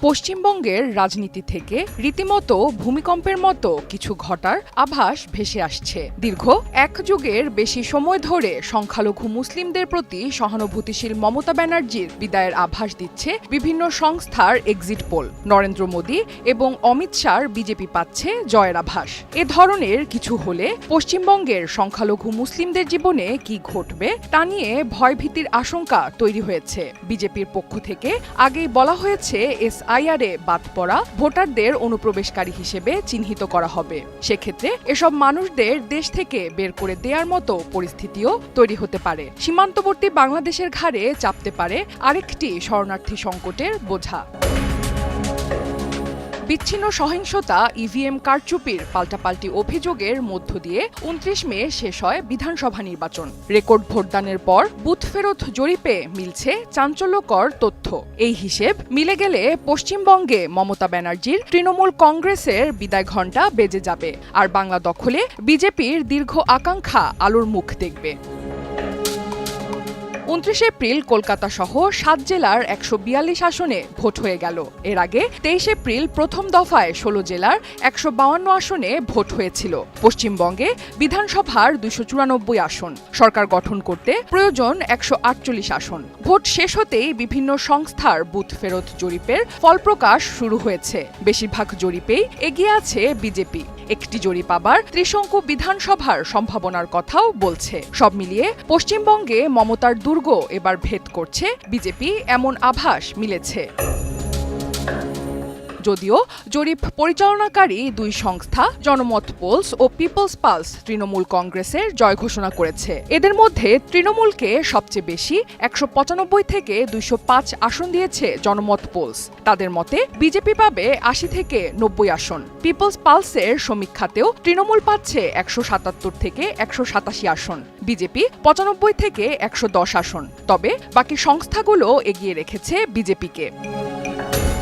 পশ্চিমবঙ্গের রাজনীতি থেকে রীতিমতো ভূমিকম্পের মতো কিছু ঘটার আভাস ভেসে আসছে। দীর্ঘ এক যুগের বেশি সময় ধরে সংখ্যালঘু মুসলিমদের প্রতি সহানুভূতিশীল মমতা ব্যানার্জির বিদায়ের আভাস দিচ্ছে বিভিন্ন সংস্থার এক্সিট পোল। নরেন্দ্র মোদী এবং অমিত শাহর বিজেপি পাচ্ছে জয়ের আভাস। এ ধরনের কিছু হলে পশ্চিমবঙ্গের সংখ্যালঘু মুসলিমদের জীবনে কি ঘটবে তা নিয়ে ভয়ভীতির আশঙ্কা তৈরি হয়েছে। বিজেপির পক্ষ থেকে আগেই বলা হয়েছে এসআইআরে বাদ পড়া ভোটারদের অনুপ্রবেশকারী হিসেবে চিহ্নিত করা হবে। সেক্ষেত্রে এসব মানুষদের দেশ থেকে বের করে দেওয়ার মতো পরিস্থিতিও তৈরি হতে পারে। সীমান্তবর্তী বাংলাদেশের ঘাড়ে চাপতে পারে আরেকটি শরণার্থী সংকটের বোঝা। বিচ্ছিন্ন সহিংসতা, ইভিএম কারচুপির পাল্টাপাল্টি অভিযোগের মধ্য দিয়ে ২৯ মে শেষ হয় বিধানসভা নির্বাচন। রেকর্ড ভোটদানের পর বুথ ফেরত জরিপে মিলছে চাঞ্চল্যকর তথ্য। এই হিসেব মিলে গেলে পশ্চিমবঙ্গে মমতা ব্যানার্জির তৃণমূল কংগ্রেসের বিদায় ঘণ্টা বেজে যাবে, আর বাংলা দখলে বিজেপির দীর্ঘ আকাঙ্ক্ষা আলোর মুখ দেখবে। ২৯ এপ্রিল কলকাতা সহ ৭ জেলার ১৪২ আসনে ভোট হয়ে গেল। এর আগে ২৩ এপ্রিল প্রথম দফায় ১৬ জেলার ১৫২ আসনে ভোট হয়েছিল। পশ্চিমবঙ্গে বিধানসভার ২৯৪ আসন, সরকার গঠন করতে প্রয়োজন ১৪৮ আসন। ভোট শেষ হতেই বিভিন্ন সংস্থার বুথ ফেরত জরিপের ফলপ্রকাশ শুরু হয়েছে। বেশিরভাগ জরিপেই এগিয়ে আছে বিজেপি। একটি জরিপ আবার ত্রিশঙ্কু বিধানসভার সম্ভাবনার কথাও বলছে। সব মিলিয়ে পশ্চিমবঙ্গে মমতার দুর্গ এবার ভেদ করছে বিজেপি, এমন আভাস মিলেছে। যদিও জরিপ পরিচালনাকারী দুই সংস্থা জনমত পোলস ও পিপলস পালস তৃণমূল কংগ্রেসের জয় ঘোষণা করেছে। এদের মধ্যে তৃণমূলকে সবচেয়ে বেশি ১৯৫ থেকে ২০৫ আসন দিয়েছে জনমত পোলস। তাদের মতে বিজেপি পাবে ৮০ থেকে ৯০ আসন। পিপলস পালসের সমীক্ষাতেও তৃণমূল পাচ্ছে ১৭৭ থেকে ১৮৭ আসন, বিজেপি ৯৫ থেকে ১১০ আসন। তবে বাকি সংস্থাগুলো এগিয়ে রেখেছে বিজেপিকে।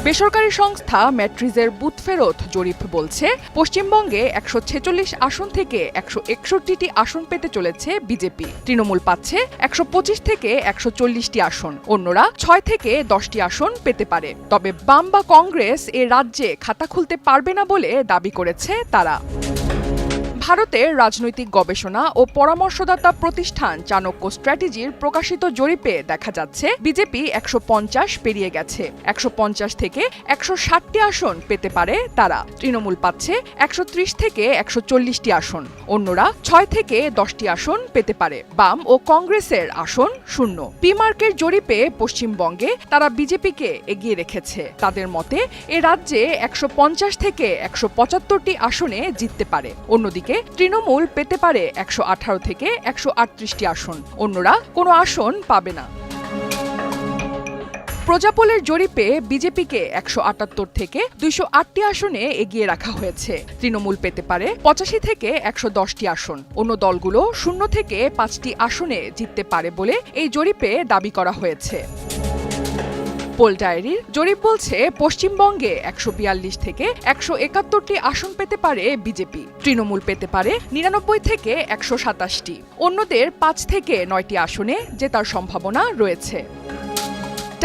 বেসরকারি সংস্থা ম্যাট্রিজের বুথ ফেরত জরিপ বলছে পশ্চিমবঙ্গে ১৪৬ আসন থেকে ১৬১টি আসন পেতে চলেছে বিজেপি। তৃণমূল পাচ্ছে ১২৫ থেকে ১৪০টি আসন, অন্যরা ৬ থেকে ১০টি আসন পেতে পারে। তবে বাম বা কংগ্রেস এ রাজ্যে খাতা খুলতে পারবে না বলে দাবি করেছে তারা। ভারতের রাজনৈতিক গবেষণা ও পরামর্শদাতা প্রতিষ্ঠান চাণক্য স্ট্র্যাটেজির প্রকাশিত জরিপে দেখা যাচ্ছে বিজেপি ১৫০ পেরিয়ে গেছে। ১৫০ থেকে ১৬০টি আসন পেতে পারে তারা। তৃণমূল পাচ্ছে ১৩০ থেকে ১৪০টি আসন, অন্যরা ৬ থেকে ১০টি আসন পেতে পারে। বাম ও কংগ্রেসের আসন শূন্য। পিমার্কের জরিপে পশ্চিমবঙ্গে তারা বিজেপিকে এগিয়ে রেখেছে। তাদের মতে এ রাজ্যে ১৫০ থেকে ১৭৫টি আসনে জিততে পারে। অন্যদিকে তৃণমূল পেতে পারে ১১৮ থেকে ১৩৮টি আসন, অন্যরা কোনো আসন পাবে না। প্রজাপোলের জরিপে বিজেপিকে ১৭৮ থেকে ২০৮টি আসনে এগিয়ে রাখা হয়েছে। তৃণমূল পেতে পারে ৮৫ থেকে ১১০টি আসন। অন্য দলগুলো ০ থেকে ৫টি আসনে জিততে পারে বলে এই জরিপে দাবি করা হয়েছে। পোল ডায়েরির জরিপ বলছে পশ্চিমবঙ্গে ১৪২ থেকে ১৭১টি আসন পেতে পারে বিজেপি। তৃণমূল পেতে পারে ৯৯ থেকে ১২৭টি। অন্যদের ৫ থেকে ৯টি আসনে জেতার সম্ভাবনা রয়েছে।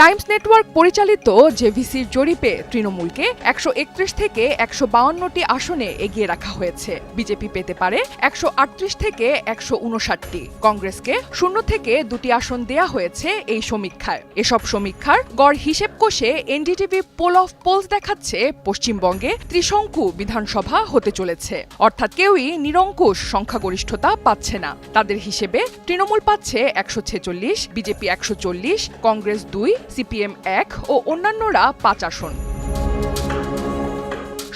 টাইমস নেটওয়ার্ক পরিচালিত জেভিসির জরিপে তৃণমূলকে ১৩১ থেকে ১৫২টি আসনে এগিয়ে রাখা হয়েছে। বিজেপি পেতে পারে ১৩৮ থেকে ১৫৯টি। কংগ্রেসকে ০ থেকে ২টি আসন দেয়া হয়েছে এই সমীক্ষায়। এসব সমীক্ষার গড় হিসেব কষে এনডিটিভি পোল অফ পোলস দেখাচ্ছে পশ্চিমবঙ্গে ত্রিশঙ্কু বিধানসভা হতে চলেছে, অর্থাৎ কেউই নিরঙ্কুশ সংখ্যাগরিষ্ঠতা পাচ্ছে না। তাদের হিসেবে তৃণমূল পাচ্ছে ১৪৬, বিজেপি ১৪০, কংগ্রেস ২, সিপিএম ১ ও অন্যান্যরা ৫ আসন।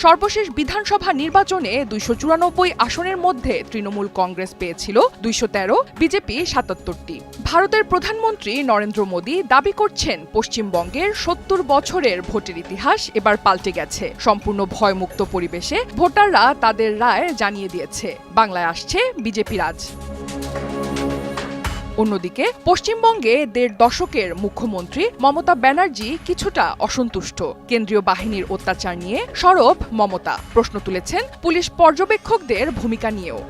সর্বশেষ বিধানসভা নির্বাচনে ২৯৪ আসনের মধ্যে তৃণমূল কংগ্রেস পেয়েছিল ২১৩, বিজেপি ৭৭টি। ভারতের প্রধানমন্ত্রী নরেন্দ্র মোদী দাবি করছেন পশ্চিমবঙ্গের ৭০ বছরের ভোটের ইতিহাস এবার পাল্টে গেছে। সম্পূর্ণ ভয়মুক্ত পরিবেশে ভোটাররা তাদের রায় জানিয়ে দিয়েছে। বাংলায় আসছে বিজেপি রাজ। অন্যদিকে পশ্চিমবঙ্গে ১.৫ দশকের মুখ্যমন্ত্রী মমতা ব্যানার্জি কিছুটা অসন্তুষ্ট। কেন্দ্রীয় বাহিনীর অত্যাচার নিয়ে সরব মমতা। প্রশ্ন তুলেছেন পুলিশ পর্যবেক্ষকদের ভূমিকা নিয়েও।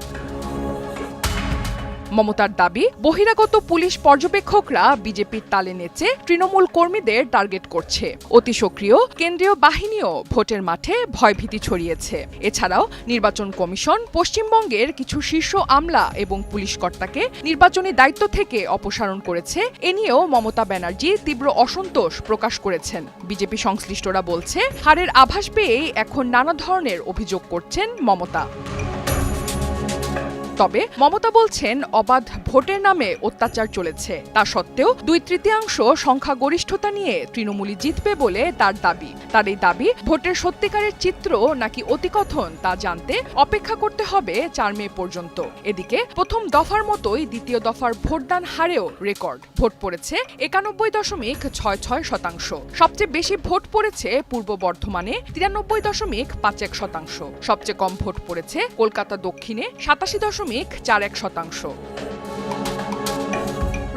মমতার দাবি, বহিরাগত পুলিশ পর্যবেক্ষকরা বিজেপির তালে নেচে তৃণমূল কর্মীদের টার্গেট করছে। অতি সক্রিয় কেন্দ্রীয় বাহিনীও ভোটের মাঠে ভয়ভীতি ছড়িয়েছে। এছাড়াও নির্বাচন কমিশন পশ্চিমবঙ্গের কিছু শীর্ষ আমলা এবং পুলিশ কর্তাকে নির্বাচনী দায়িত্ব থেকে অপসারণ করেছে। এ নিয়েও মমতা ব্যানার্জি তীব্র অসন্তোষ প্রকাশ করেছেন। বিজেপি সংশ্লিষ্টরা বলছে, হারের আভাস পেয়েই এখন নানা ধরনের অভিযোগ করছেন মমতা। তবে মমতা বলছেন, অবাধ ভোটের নামে অত্যাচার চলেছে। তা সত্ত্বেও 2/3 সংখ্যাগরিষ্ঠতা নিয়ে তৃণমূলই জিতবে বলে তার দাবি। তার এই দাবি ভোটের সত্যিকারের চিত্র নাকি অতিকথন তা জানতে অপেক্ষা করতে হবে 4 মে পর্যন্ত। এদিকে প্রথম দফার মতোই দ্বিতীয় দফার ভোটদান হারেও রেকর্ড। ভোট পড়েছে 91.66%। সবচেয়ে বেশি ভোট পড়েছে পূর্ব বর্ধমানে 93.51%। সবচেয়ে কম ভোট পড়েছে কলকাতা দক্ষিণে 87.41%।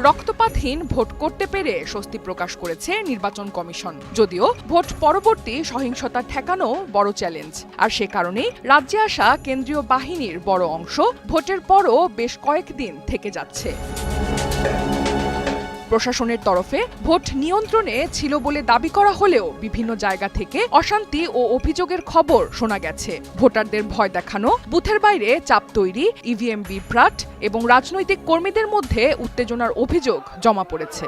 রক্তপাতহীন ভোট করতে পেরে স্বস্তি প্রকাশ করেছে নির্বাচন কমিশন। যদিও ভোট পরবর্তী সহিংসতা ঠেকানো বড় চ্যালেঞ্জ। আর সে কারণেই রাজ্যে আসা কেন্দ্রীয় বাহিনীর বড় অংশ ভোটের পরও বেশ কয়েকদিন থেকে যাচ্ছে। প্রশাসনের তরফে ভোট নিয়ন্ত্রণে ছিল বলে দাবি করা হলেও বিভিন্ন জায়গা থেকে অশান্তি ও অভিযোগের খবর শোনা গেছে। ভোটারদের ভয় দেখানো, বুথের বাইরে চাপ তৈরি, ইভিএম বিভ্রাট এবং রাজনৈতিক কর্মীদের মধ্যে উত্তেজনার অভিযোগ জমা পড়েছে।